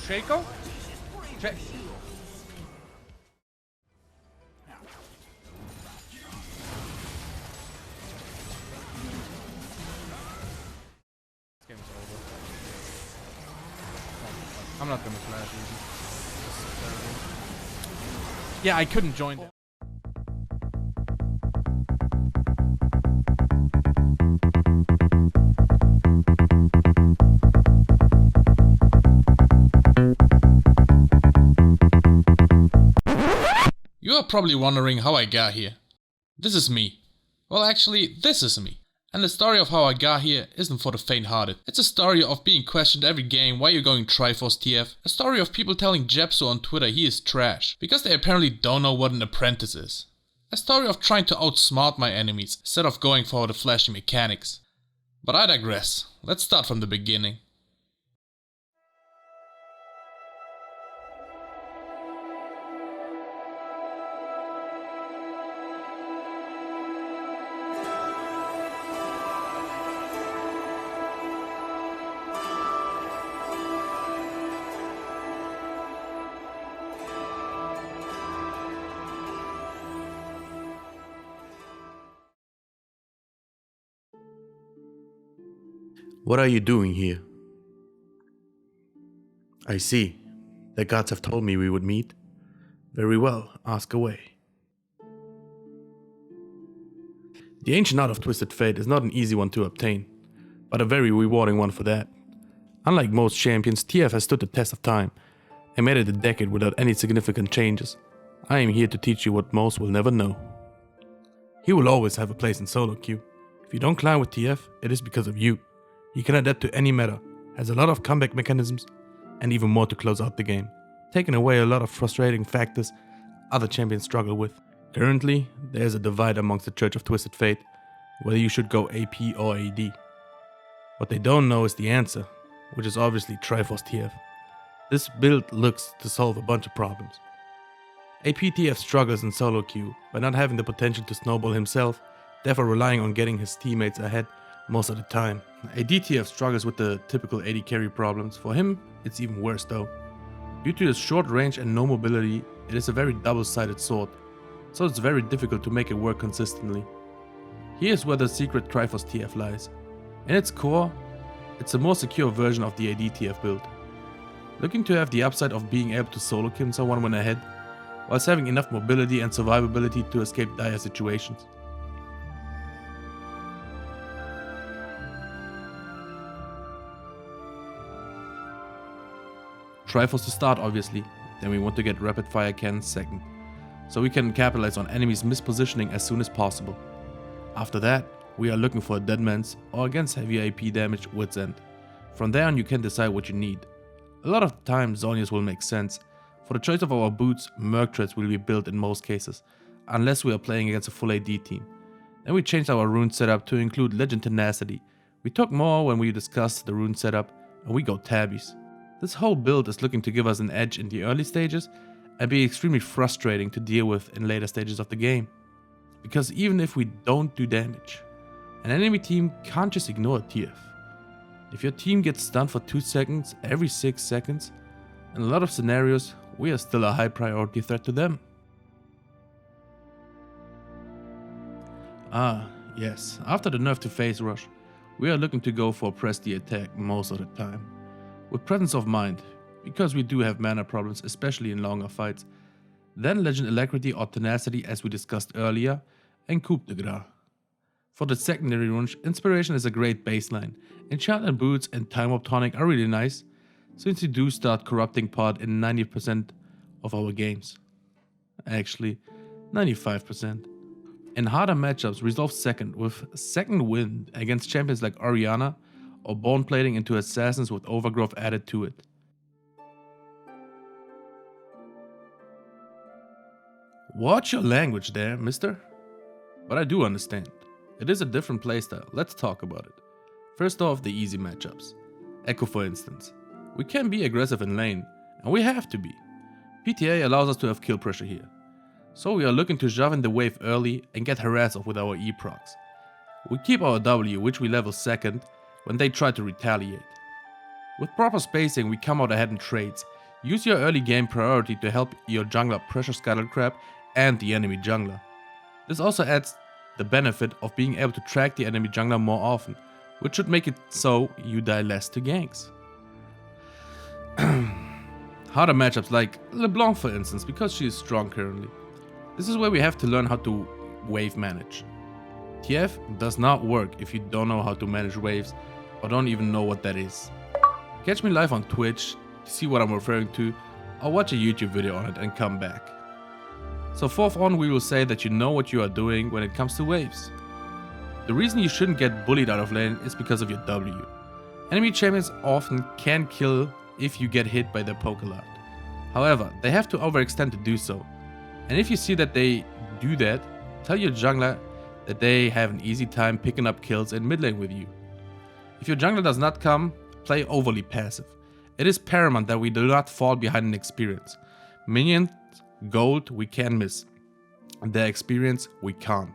Shaco? This game's over. I'm not gonna flash easy. Yeah, I couldn't join them. You are probably wondering how I got here. This is me. Well, actually, this is me. And the story of how I got here isn't for the faint-hearted. It's a story of being questioned every game why you're going Triforce TF. A story of people telling Jepso on Twitter he is trash, because they apparently don't know what an apprentice is. A story of trying to outsmart my enemies, instead of going for the flashy mechanics. But I digress. Let's start from the beginning. What are you doing here? I see. The gods have told me we would meet. Very well, ask away. The ancient art of Twisted Fate is not an easy one to obtain, but a very rewarding one for that. Unlike most champions, TF has stood the test of time and made it a decade without any significant changes. I am here to teach you what most will never know. He will always have a place in solo queue. If you don't climb with TF, it is because of you. He can adapt to any meta, has a lot of comeback mechanisms, and even more to close out the game, taking away a lot of frustrating factors other champions struggle with. Currently, there is a divide amongst the Church of Twisted Fate, whether you should go AP or AD. What they don't know is the answer, which is obviously Triforce TF. This build looks to solve a bunch of problems. AP TF struggles in solo queue by not having the potential to snowball himself, therefore relying on getting his teammates ahead most of the time. ADTF struggles with the typical AD carry problems. For him, it's even worse though. Due to his short range and no mobility, it is a very double-sided sword, so it's very difficult to make it work consistently. Here's where the secret Triforce TF lies. In its core, it's a more secure version of the ADTF build. Looking to have the upside of being able to solo kill someone when ahead, whilst having enough mobility and survivability to escape dire situations. Triforce to start obviously, then we want to get rapid fire cannons second, so we can capitalize on enemies mispositioning as soon as possible. After that, we are looking for a deadman's or against heavy AP damage wits end. From there on you can decide what you need. A lot of the time Zhonya's will make sense. For the choice of our boots, Merc Treads will be built in most cases, unless we are playing against a full AD team. Then we changed our rune setup to include Legend Tenacity. We talk more when we discuss the rune setup, and we go tabbies. This whole build is looking to give us an edge in the early stages and be extremely frustrating to deal with in later stages of the game. Because even if we don't do damage, an enemy team can't just ignore a TF. If your team gets stunned for 2 seconds every 6 seconds, in a lot of scenarios we are still a high priority threat to them. Ah, yes, after the nerf to phase rush, we are looking to go for press the attack most of the time. With presence of mind, because we do have mana problems, especially in longer fights. Then Legend Alacrity or Tenacity as we discussed earlier, and Coup de Grace. For the secondary runes, Inspiration is a great baseline. Enchantment Boots and Time Warp Tonic are really nice, since you do start corrupting part in 90% of our games. Actually, 95%. In harder matchups, resolve second with Second Wind against champions like Orianna, or bone plating into assassins with overgrowth added to it. Watch your language there, mister. But I do understand. It is a different playstyle, let's talk about it. First off, the easy matchups. Echo for instance. We can be aggressive in lane, and we have to be. PTA allows us to have kill pressure here. So we are looking to shove in the wave early and get harassed off with our E-procs. We keep our W, which we level second, when they try to retaliate. With proper spacing we come out ahead in trades, Use your early game priority to help your jungler pressure Scuttlecrab and the enemy jungler. This also adds the benefit of being able to track the enemy jungler more often, which should make it so you die less to ganks. Harder matchups like LeBlanc for instance, because she is strong currently. This is where we have to learn how to wave manage. TF does not work if you don't know how to manage waves or don't even know what that is. Catch me live on Twitch to see what I'm referring to, or watch a YouTube video on it and come back. So forth on, we will say that you know what you are doing when it comes to waves. The reason you shouldn't get bullied out of lane is because of your W. Enemy champions often can kill if you get hit by their poke a lot. However, they have to overextend to do so. And if you see that they do that, tell your jungler that they have an easy time picking up kills in mid lane with you. If your jungler does not come, play overly passive. It is paramount that we do not fall behind in experience. Minions, gold we can miss. Their experience we can't.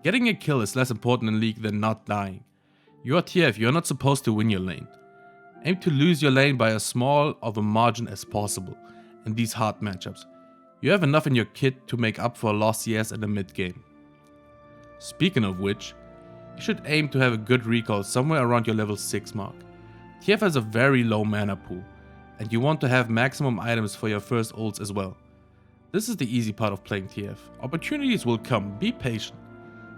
Getting a kill is less important in League than not dying. You are TF, you are not supposed to win your lane. Aim to lose your lane by as small of a margin as possible in these hard matchups. You have enough in your kit to make up for a lost CS in the mid game. Speaking of which, you should aim to have a good recall somewhere around your level 6 mark. TF has a very low mana pool, and you want to have maximum items for your first ults as well. This is the easy part of playing TF. Opportunities will come, be patient.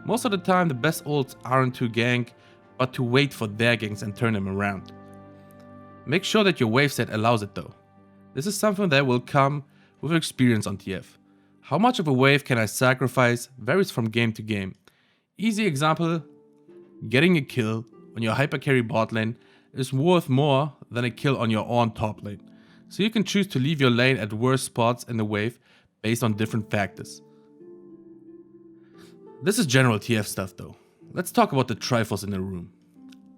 Most of the time the best ults aren't to gank, but to wait for their ganks and turn them around. Make sure that your wave set allows it though. This is something that will come with experience on TF. How much of a wave can I sacrifice varies from game to game. Easy example, getting a kill on your hypercarry bot lane is worth more than a kill on your own top lane. So you can choose to leave your lane at worse spots in the wave based on different factors. This is general TF stuff though. Let's talk about the Triforce in the room.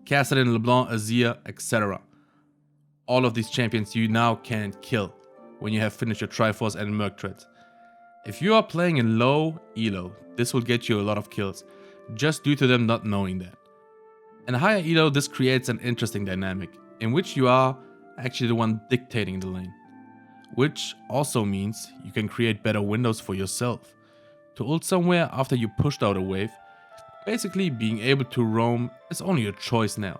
Kassadin, LeBlanc, Azir, etc. All of these champions you now can kill when you have finished your Triforce and Merc Treads. If you are playing in low elo, this will get you a lot of kills, just due to them not knowing that. In higher elo, this creates an interesting dynamic, in which you are actually the one dictating the lane. Which also means you can create better windows for yourself. To ult somewhere after you pushed out a wave, basically being able to roam is only your choice now.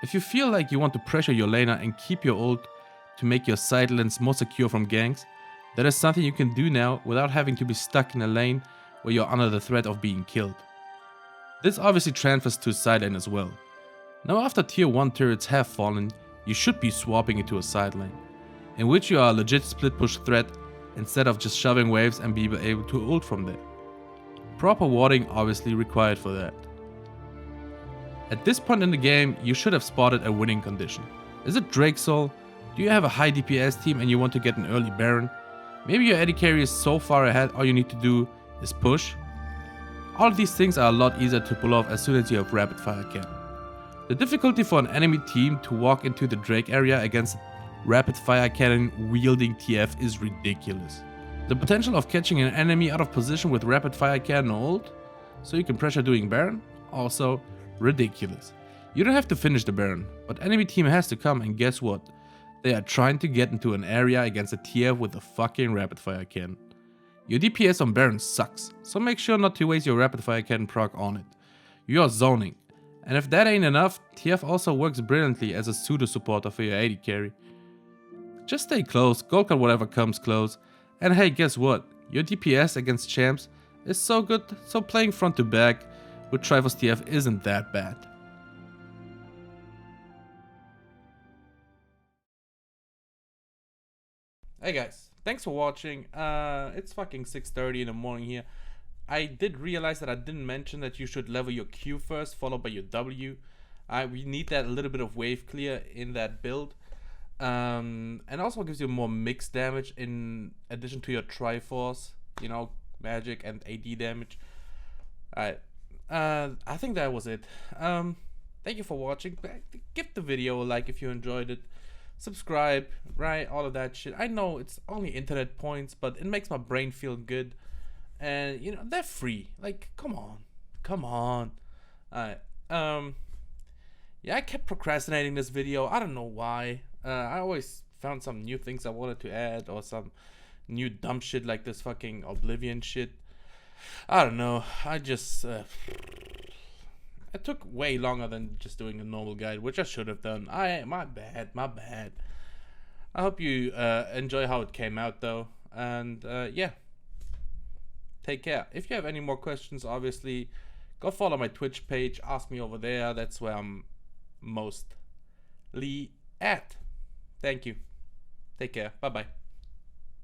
If you feel like you want to pressure your laner and keep your ult to make your side lanes more secure from ganks, that is something you can do now without having to be stuck in a lane where you're under the threat of being killed. This obviously transfers to side lane as well. Now after tier 1 turrets have fallen, you should be swapping into a side lane, in which you are a legit split push threat instead of just shoving waves and be able to ult from there. Proper warding obviously required for that. At this point in the game, you should have spotted a winning condition. Is it Drake Soul? Do you have a high DPS team and you want to get an early Baron? Maybe your AD carry is so far ahead, all you need to do is push. All of these things are a lot easier to pull off as soon as you have rapid fire cannon. The difficulty for an enemy team to walk into the Drake area against rapid fire cannon wielding TF is ridiculous. The potential of catching an enemy out of position with rapid fire cannon ult, so you can pressure doing Baron, also ridiculous. You don't have to finish the Baron, but enemy team has to come, and guess what? They are trying to get into an area against a TF with a fucking rapid fire cannon. Your DPS on Baron sucks, so make sure not to waste your rapid fire cannon proc on it. You are zoning, and if that ain't enough, TF also works brilliantly as a pseudo supporter for your AD carry. Just stay close, gold card whatever comes close, and hey, guess what? Your DPS against champs is so good, so playing front to back with Triforce TF isn't that bad. Hey guys, thanks for watching. It's fucking 6:30 in the morning here. I did realize that I didn't mention that you should level your Q first, followed by your W. We need that little bit of wave clear in that build. And also gives you more mixed damage in addition to your Triforce, you know, magic and AD damage. Alright, I think that was it. Thank you for watching. Give the video a like if you enjoyed it. Subscribe, right? All of that shit. I know it's only internet points, but it makes my brain feel good. And you know, they're free. Like, come on. Come on. Alright. Yeah, I kept procrastinating this video. I don't know why. I always found some new things I wanted to add, or some new dumb shit like this fucking Oblivion shit. I don't know. I just it took way longer than just doing a normal guide, which I should have done. My bad. I hope you enjoy how it came out though, and yeah, take care. If you have any more questions, obviously go follow my Twitch page, ask me over there. That's where I'm mostly at. Thank you. Take care. Bye bye.